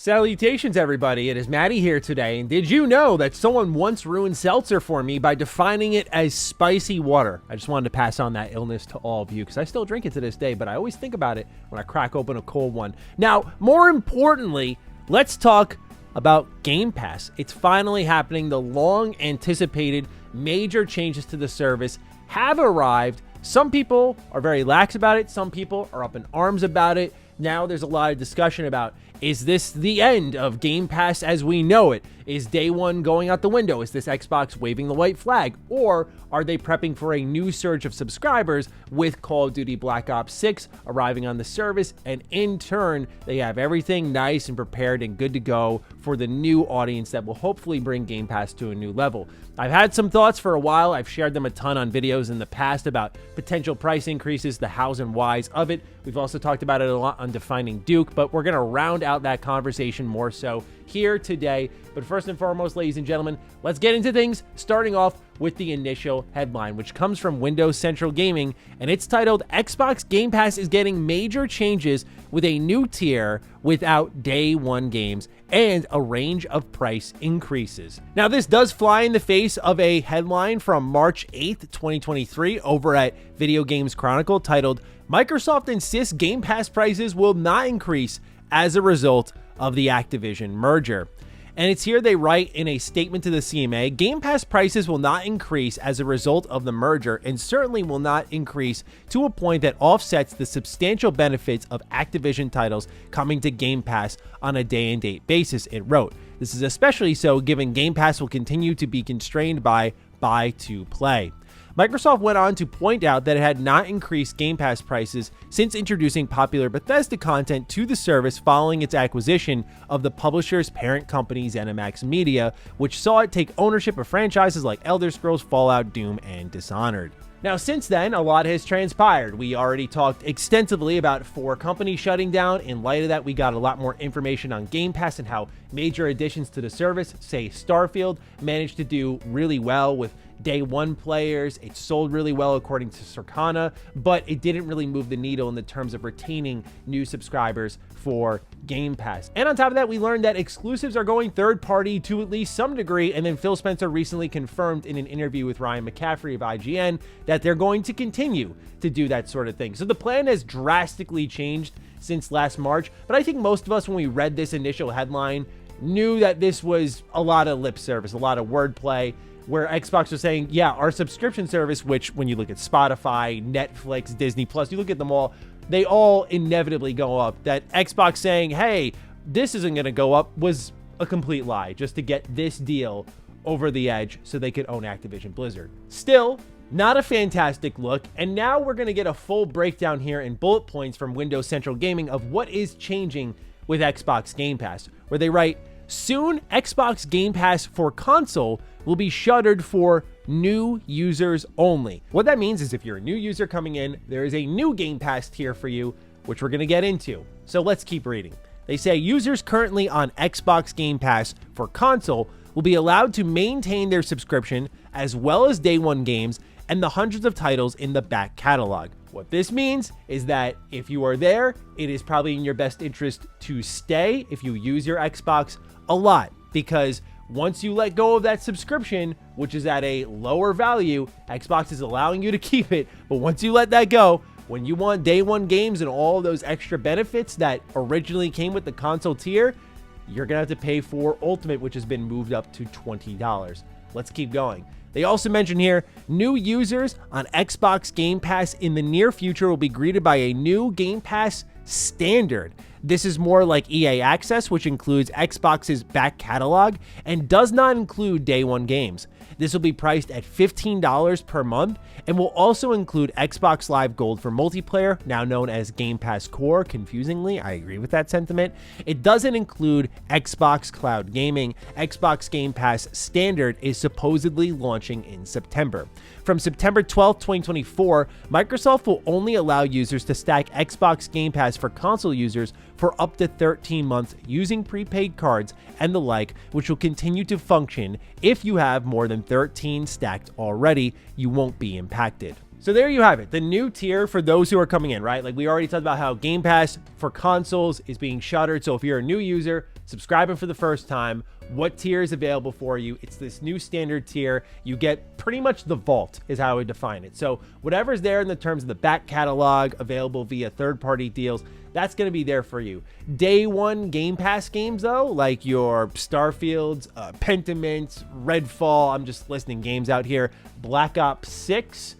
Salutations, everybody. It is Matty here today. And did you know that someone once ruined seltzer for me by defining it as spicy water? I just wanted to pass on that illness to all of you because I still drink it to this day, but I always think about it when I crack open a cold one. Now, more importantly, let's talk about Game Pass. It's finally happening. The long anticipated major changes to the service have arrived. Some people are very lax about it. Some people are up in arms about it. Now there's a lot of discussion about, is this the end of Game Pass as we know it? Is day one going out the window? Is this Xbox waving the white flag? Or are they prepping for a new surge of subscribers with Call of Duty Black Ops 6 arriving on the service? And in turn, they have everything nice and prepared and good to go for the new audience that will hopefully bring Game Pass to a new level. I've had some thoughts for a while. I've shared them a ton on videos in the past about potential price increases, the hows and whys of it. We've also talked about it a lot on Defining Duke, but we're going to round out that conversation more so here today. But first and foremost, ladies and gentlemen, let's get into things, starting off with the initial headline, which comes from Windows Central Gaming, and it's titled, Xbox Game Pass is getting major changes with a new tier without day one games and a range of price increases. Now, this does fly in the face of a headline from March 8th, 2023 over at Video Games Chronicle titled, Microsoft insists Game Pass prices will not increase as a result of the Activision merger. And it's here they write in a statement to the CMA, Game Pass prices will not increase as a result of the merger and certainly will not increase to a point that offsets the substantial benefits of Activision titles coming to Game Pass on a day-and-date basis, it wrote. This is especially so given Game Pass will continue to be constrained by buy-to-play. Microsoft went on to point out that it had not increased Game Pass prices since introducing popular Bethesda content to the service following its acquisition of the publisher's parent company ZeniMax Media, which saw it take ownership of franchises like Elder Scrolls, Fallout, Doom, and Dishonored. Now, since then, a lot has transpired. We already talked extensively about 4 companies shutting down. In light of that, we got a lot more information on Game Pass and how major additions to the service, say Starfield, managed to do really well with day one players. It sold really well according to Circana, but it didn't really move the needle in the terms of retaining new subscribers for Game Pass. And on top of that, we learned that exclusives are going third party to at least some degree, and then Phil Spencer recently confirmed in an interview with Ryan McCaffrey of IGN that they're going to continue to do that sort of thing. So the plan has drastically changed since last March, but I think most of us, when we read this initial headline, knew that this was a lot of lip service, a lot of wordplay, where Xbox was saying, yeah, our subscription service, which when you look at Spotify, Netflix, Disney Plus, you look at them all, they all inevitably go up. That Xbox saying, hey, this isn't going to go up was a complete lie just to get this deal over the edge so they could own Activision Blizzard. Still, not a fantastic look, and now we're going to get a full breakdown here in bullet points from Windows Central Gaming of what is changing with Xbox Game Pass, where they write, soon Xbox Game Pass for console will be shuttered for new users only. What that means is if you're a new user coming in, there is a new Game Pass tier for you, which we're going to get into. So let's keep reading. They say users currently on Xbox Game Pass for console will be allowed to maintain their subscription as well as day one games and the hundreds of titles in the back catalog. What this means is that if you are there, it is probably in your best interest to stay if you use your Xbox a lot, because once you let go of that subscription, which is at a lower value, Xbox is allowing you to keep it. But once you let that go, when you want day one games and all those extra benefits that originally came with the console tier, you're going to have to pay for Ultimate, which has been moved up to $20. Let's keep going. They also mention here, new users on Xbox Game Pass in the near future will be greeted by a new Game Pass standard. This is more like EA Access, which includes Xbox's back catalog and does not include day one games. This will be priced at $15 per month and will also include Xbox Live Gold for multiplayer, now known as Game Pass Core. Confusingly, I agree with that sentiment. It doesn't include Xbox Cloud Gaming. Xbox Game Pass Standard is supposedly launching in September. From September 12th, 2024, Microsoft will only allow users to stack Xbox Game Pass for console users for up to 13 months using prepaid cards and the like, which will continue to function if you have more than 13 stacked already. You won't be impacted. So there you have it, the new tier for those who are coming in, right? Like we already talked about how Game Pass for consoles is being shuttered. So if you're a new user, subscribing for the first time, what tier is available for you? It's this new standard tier. You get pretty much the vault is how I would define it. So whatever's there in the terms of the back catalog available via third-party deals, that's going to be there for you. Day one Game Pass games though, like your Starfields, Pentiment, Redfall, I'm just listing games out here, Black Ops 6,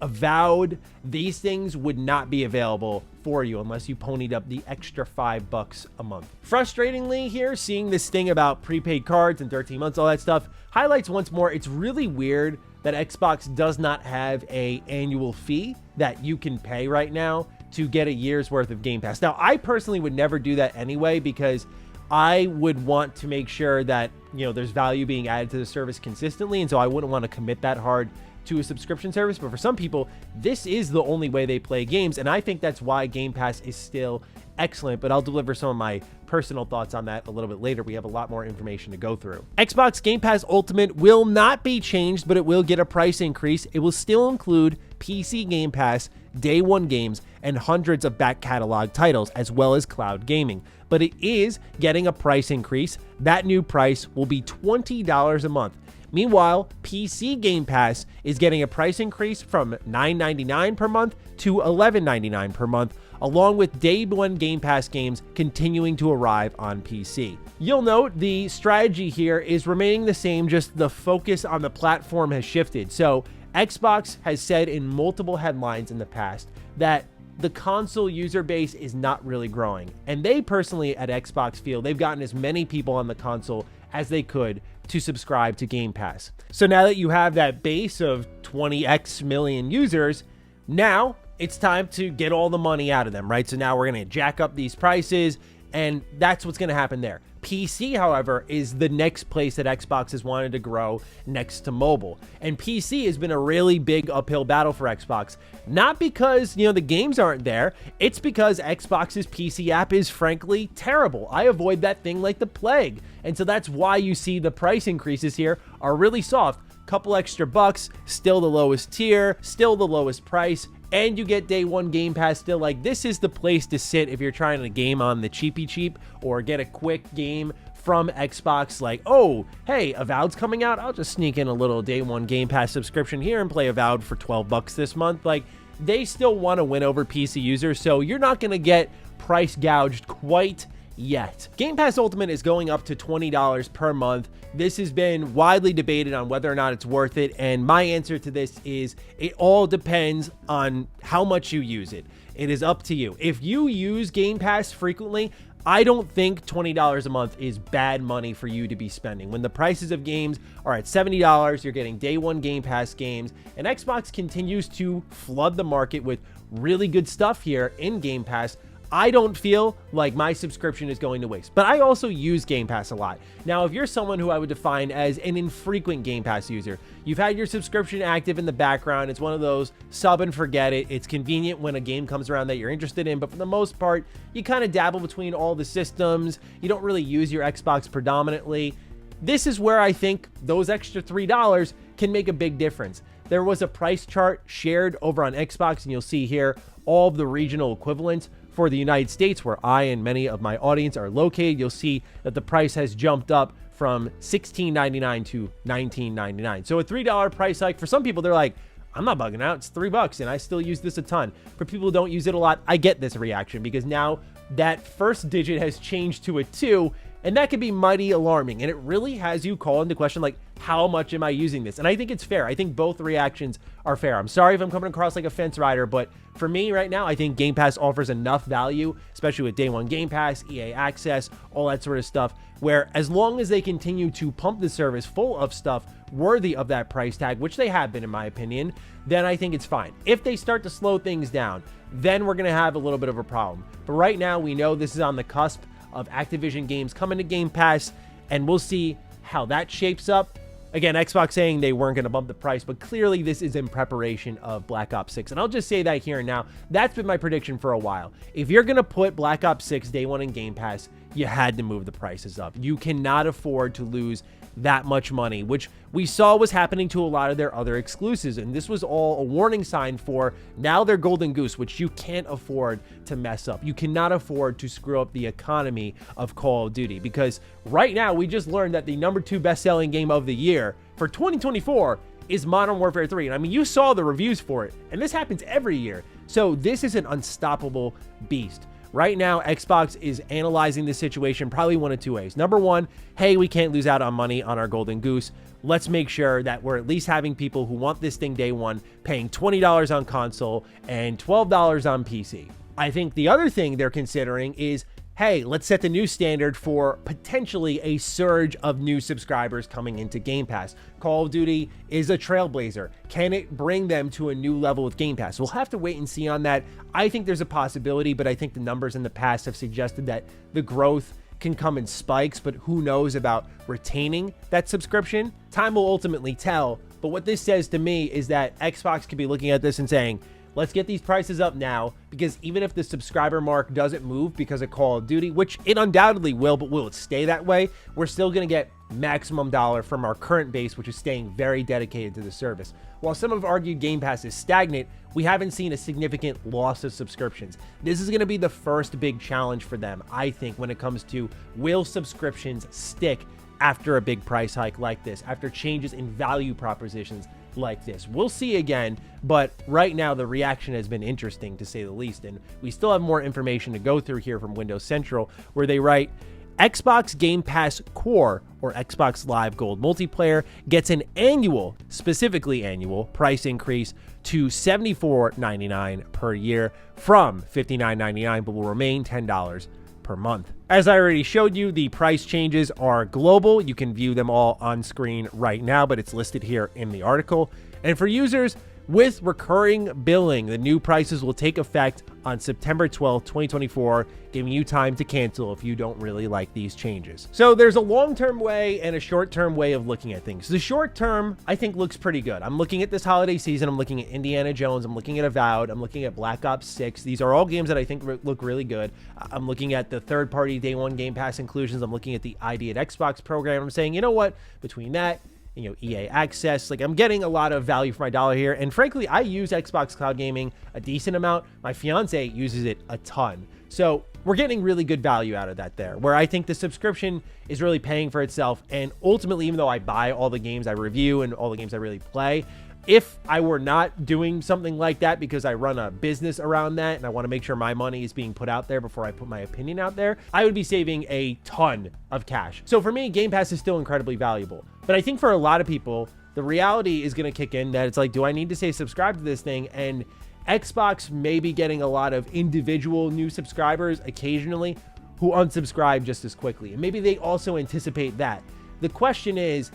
Avowed, these things would not be available for you unless you ponied up the extra $5 a month. Frustratingly here, seeing this thing about prepaid cards and 13 months, all that stuff, highlights once more, it's really weird that Xbox does not have an annual fee that you can pay right now to get a year's worth of Game Pass. Now, I personally would never do that anyway because I would want to make sure that, you know, there's value being added to the service consistently, and so I wouldn't want to commit that hard to a subscription service. But for some people, this is the only way they play games, and I think that's why Game Pass is still excellent. But I'll deliver some of my personal thoughts on that a little bit later. We have a lot more information to go through. Xbox Game Pass Ultimate will not be changed, but it will get a price increase. It will still include PC Game Pass, day one games, and hundreds of back catalog titles, as well as cloud gaming. But it is getting a price increase. That new price will be $20 a month. Meanwhile, PC Game Pass is getting a price increase from $9.99 per month to $11.99 per month, along with day one Game Pass games continuing to arrive on PC. You'll note the strategy here is remaining the same, just the focus on the platform has shifted. So Xbox has said in multiple headlines in the past that the console user base is not really growing. And they personally at Xbox feel they've gotten as many people on the console as they could to subscribe to Game Pass. So now that you have that base of 20x million users, now it's time to get all the money out of them, right? So now we're going to jack up these prices, and that's what's going to happen there. PC, however, is the next place that Xbox has wanted to grow next to mobile. And PC has been a really big uphill battle for Xbox. Not because, you know, the games aren't there. It's because Xbox's PC app is frankly terrible. I avoid that thing like the plague. And so that's why you see the price increases here are really soft. Couple extra bucks, still the lowest tier, still the lowest price, and you get day one Game Pass still. Like, this is the place to sit if you're trying to game on the cheap or get a quick game from Xbox. Like, oh, hey, Avowed's coming out. I'll just sneak in a little day one Game Pass subscription here and play Avowed for $12 this month. Like, they still want to win over PC users, so you're not going to get price gouged quite yet. Game Pass Ultimate is going up to $20 per month. This has been widely debated on whether or not it's worth it, and my answer to this is it all depends on how much you use it. It is up to you. If you use Game Pass frequently, I don't think $20 a month is bad money for you to be spending. When the prices of games are at $70, you're getting day one Game Pass games, and Xbox continues to flood the market with really good stuff here in Game Pass. I don't feel like my subscription is going to waste, but I also use Game Pass a lot. Now, if you're someone who I would define as an infrequent Game Pass user, you've had your subscription active in the background, it's one of those sub and forget it, it's convenient when a game comes around that you're interested in, but for the most part, you kind of dabble between all the systems, you don't really use your Xbox predominantly. This is where I think those extra $3 can make a big difference. There was a price chart shared over on Xbox, and you'll see here all of the regional equivalents for the United States, where I and many of my audience are located. You'll see that the price has jumped up from $16.99 to $19.99. So a $3 price hike. For some people, they're like, I'm not bugging out. It's $3 and I still use this a ton. For people who don't use it a lot, I get this reaction because now that first digit has changed to a 2, and that can be mighty alarming. And it really has you call into question, like, how much am I using this? And I think it's fair. I think both reactions are fair. I'm sorry if I'm coming across like a fence rider, but for me right now, I think Game Pass offers enough value, especially with day one Game Pass, EA Access, all that sort of stuff, where as long as they continue to pump the service full of stuff worthy of that price tag, which they have been in my opinion, then I think it's fine. If they start to slow things down, then we're going to have a little bit of a problem. But right now, we know this is on the cusp of Activision games coming to Game Pass, and we'll see how that shapes up. Again, Xbox saying they weren't going to bump the price, but clearly this is in preparation of Black Ops 6. And I'll just say that here and now, that's been my prediction for a while. If you're going to put Black Ops 6 day one in Game Pass, you had to move the prices up. You cannot afford to lose that much money, which we saw was happening to a lot of their other exclusives. And this was all a warning sign for now their golden goose, which you can't afford to mess up. You cannot afford to screw up the economy of Call of Duty, because right now we just learned that the #2 best-selling game of the year for 2024 is Modern Warfare 3. And I mean, you saw the reviews for it, and this happens every year. So this is an unstoppable beast. Right now, Xbox is analyzing the situation probably one of two ways. Number one, hey, we can't lose out on money on our golden goose. Let's make sure that we're at least having people who want this thing day one paying $20 on console and $12 on PC. I think the other thing they're considering is, hey, let's set the new standard for potentially a surge of new subscribers coming into Game Pass. Call of Duty is a trailblazer. Can it bring them to a new level with Game Pass? We'll have to wait and see on that. I think there's a possibility, but I think the numbers in the past have suggested that the growth can come in spikes, but who knows about retaining that subscription? Time will ultimately tell, but what this says to me is that Xbox could be looking at this and saying, let's get these prices up now, because even if the subscriber mark doesn't move because of Call of Duty, which it undoubtedly will, but will it stay that way? We're still going to get maximum dollar from our current base, which is staying very dedicated to the service. While some have argued Game Pass is stagnant, we haven't seen a significant loss of subscriptions. This is going to be the first big challenge for them, I think, when it comes to will subscriptions stick after a big price hike like this, after changes in value propositions like this. We'll see again, but right now the reaction has been interesting to say the least, and we still have more information to go through here from Windows Central, where they write, Xbox Game Pass Core or Xbox Live Gold Multiplayer gets an annual, specifically annual, price increase to $74.99 per year from $59.99, but will remain $10 per month. As I already showed you, the price changes are global. You can view them all on screen right now, but it's listed here in the article. And for users with recurring billing, the new prices will take effect on September 12th, 2024, giving you time to cancel if you don't really like these changes. So there's a long-term way and a short-term way of looking at things. The short-term, I think, looks pretty good. I'm looking at this holiday season. I'm looking at Indiana Jones. I'm looking at Avowed. I'm looking at Black Ops 6. These are all games that I think look really good. I'm looking at the third-party Day 1 Game Pass inclusions. I'm looking at the ID at Xbox program. I'm saying, you know what? Between that, EA Access, like, I'm getting a lot of value for my dollar here. And frankly, I use Xbox Cloud Gaming a decent amount. My fiance uses it a ton. So we're getting really good value out of that there, where I think the subscription is really paying for itself. And ultimately, even though I buy all the games I review and all the games I really play, if I were not doing something like that because I run a business around that and I want to make sure my money is being put out there before I put my opinion out there, I would be saving a ton of cash. So for me, Game Pass is still incredibly valuable. But I think for a lot of people, the reality is going to kick in that it's like, do I need to say subscribe to this thing? And Xbox may be getting a lot of individual new subscribers occasionally who unsubscribe just as quickly. And maybe they also anticipate that. The question is,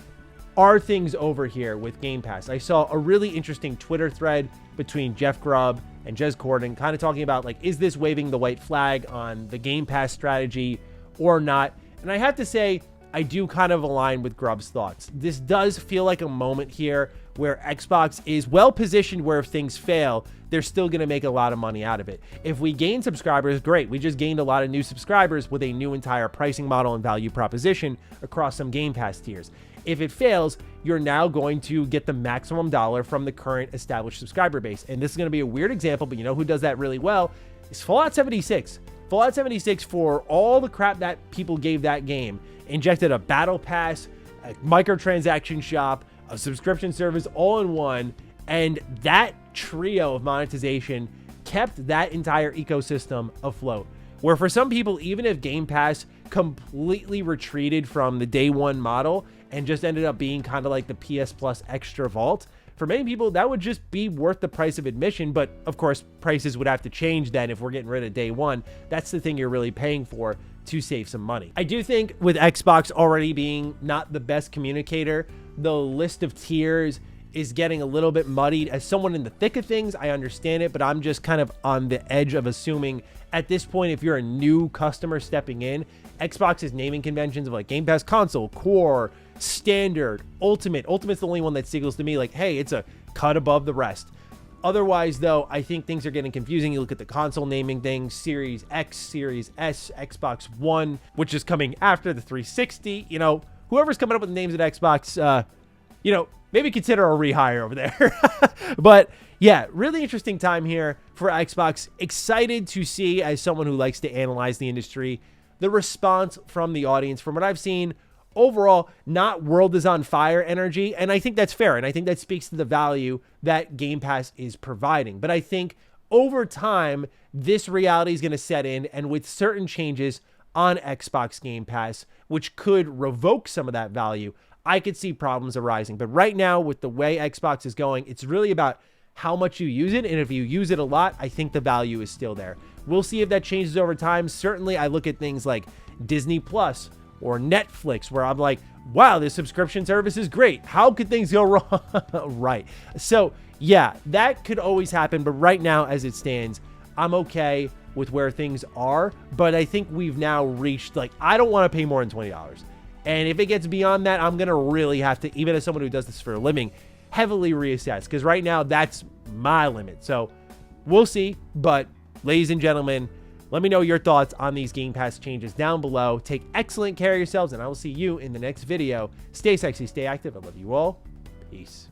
are things over here with Game Pass? I saw a really interesting Twitter thread between Jeff Grubb and Jez Corden kind of talking about, like, is this waving the white flag on the Game Pass strategy or not? And I have to say, I do kind of align with Grubb's thoughts. This does feel like a moment here where Xbox is well positioned where if things fail, they're still going to make a lot of money out of it. If we gain subscribers, great. We just gained a lot of new subscribers with a new entire pricing model and value proposition across some Game Pass tiers. If it fails, you're now going to get the maximum dollar from the current established subscriber base. And this is going to be a weird example, but you know who does that really well? Is Fallout 76. Fallout 76, for all the crap that people gave that game, injected a battle pass, a microtransaction shop, a subscription service all in one, and that trio of monetization kept that entire ecosystem afloat. Where for some people, even if Game Pass completely retreated from the day one model and just ended up being kind of like the PS Plus extra vault, for many people, that would just be worth the price of admission. But of course, prices would have to change then if we're getting rid of day one. That's the thing you're really paying for to save some money. I do think with Xbox already being not the best communicator, the list of tiers is getting a little bit muddied. As someone in the thick of things, I understand it, but I'm just kind of on the edge of assuming at this point, if you're a new customer stepping in, Xbox's naming conventions of like Game Pass Console, Core, Standard, Ultimate. Ultimate's the only one that signals to me like, hey, it's a cut above the rest. Otherwise, though, I think things are getting confusing. You look at the console naming things, Series X, Series S, Xbox One, which is coming after the 360. You know, whoever's coming up with the names at Xbox, you know, maybe consider a rehire over there. But yeah, really interesting time here for Xbox. Excited to see, as someone who likes to analyze the industry, the response from the audience. From what I've seen, overall, not world is on fire energy. And I think that's fair. And I think that speaks to the value that Game Pass is providing. But I think over time, this reality is going to set in. And with certain changes on Xbox Game Pass, which could revoke some of that value, I could see problems arising. But right now, with the way Xbox is going, it's really about how much you use it. And if you use it a lot, I think the value is still there. We'll see if that changes over time. Certainly, I look at things like Disney Plus or Netflix, where I'm like, wow, this subscription service is great. How could things go wrong? Right. So yeah, that could always happen. But right now, as it stands, I'm okay with where things are. But I think we've now reached, like, I don't want to pay more than $20. And if it gets beyond that, I'm going to really have to, even as someone who does this for a living, heavily reassess. Because right now, that's my limit. So we'll see. But ladies and gentlemen, let me know your thoughts on these Game Pass changes down below. Take excellent care of yourselves, and I will see you in the next video. Stay sexy, stay active. I love you all. Peace.